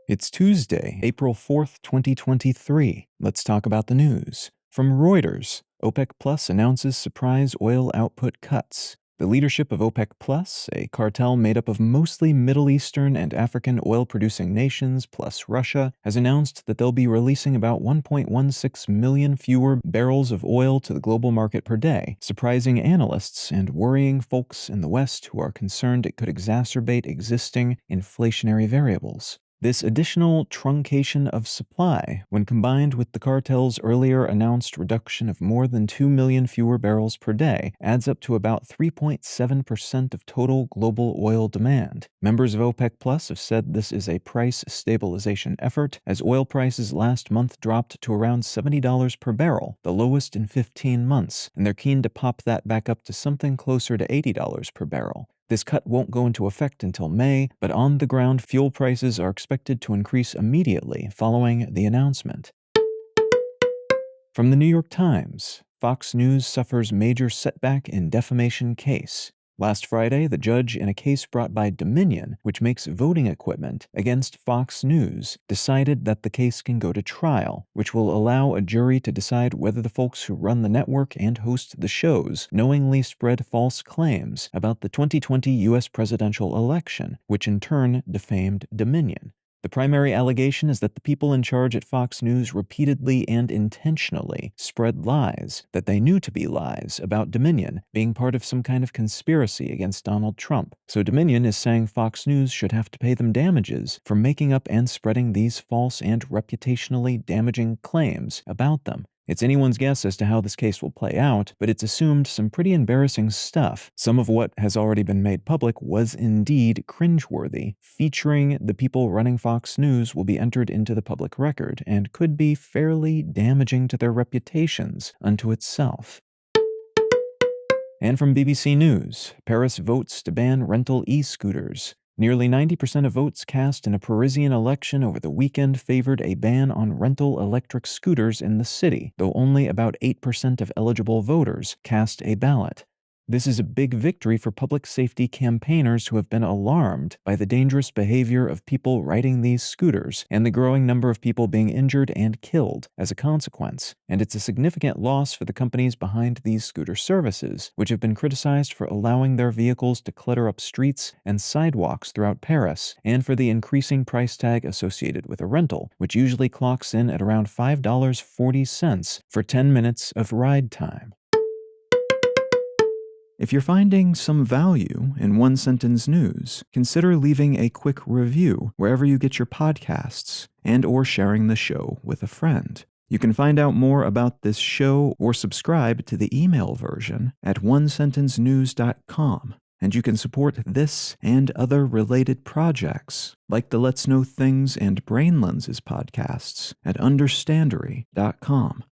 It's Tuesday, April 4th, 2023. Let's talk about the news. From Reuters, OPEC Plus announces surprise oil output cuts. The leadership of OPEC Plus, a cartel made up of mostly Middle Eastern and African oil-producing nations plus Russia, has announced that they'll be releasing about 1.16 million fewer barrels of oil to the global market per day, surprising analysts and worrying folks in the West who are concerned it could exacerbate existing inflationary variables. This additional truncation of supply, when combined with the cartel's earlier announced reduction of more than 2 million fewer barrels per day, adds up to about 3.7% of total global oil demand. Members of OPEC Plus have said this is a price stabilization effort, as oil prices last month dropped to around $70 per barrel, the lowest in 15 months, and they're keen to pop that back up to something closer to $80 per barrel. This cut won't go into effect until May, but on the ground, fuel prices are expected to increase immediately following the announcement. From the New York Times, Fox News suffers major setback in defamation case. Last Friday, the judge in a case brought by Dominion, which makes voting equipment, against Fox News, decided that the case can go to trial, which will allow a jury to decide whether the folks who run the network and host the shows knowingly spread false claims about the 2020 U.S. presidential election, which in turn defamed Dominion. The primary allegation is that the people in charge at Fox News repeatedly and intentionally spread lies that they knew to be lies about Dominion being part of some kind of conspiracy against Donald Trump. So Dominion is saying Fox News should have to pay them damages for making up and spreading these false and reputationally damaging claims about them. It's anyone's guess as to how this case will play out, but it's assumed some pretty embarrassing stuff, some of what has already been made public, was indeed cringeworthy. Featuring the people running Fox News will be entered into the public record and could be fairly damaging to their reputations unto itself. And from BBC News, Paris votes to ban rental e-scooters. Nearly 90% of votes cast in a Parisian election over the weekend favored a ban on rental electric scooters in the city, though only about 8% of eligible voters cast a ballot. This is a big victory for public safety campaigners who have been alarmed by the dangerous behavior of people riding these scooters and the growing number of people being injured and killed as a consequence. And it's a significant loss for the companies behind these scooter services, which have been criticized for allowing their vehicles to clutter up streets and sidewalks throughout Paris, and for the increasing price tag associated with a rental, which usually clocks in at around $5.40 for 10 minutes of ride time. If you're finding some value in One Sentence News, consider leaving a quick review wherever you get your podcasts and/or sharing the show with a friend. You can find out more about this show or subscribe to the email version at onesentencenews.com. And you can support this and other related projects, like the Let's Know Things and Brain Lenses podcasts, at understandery.com.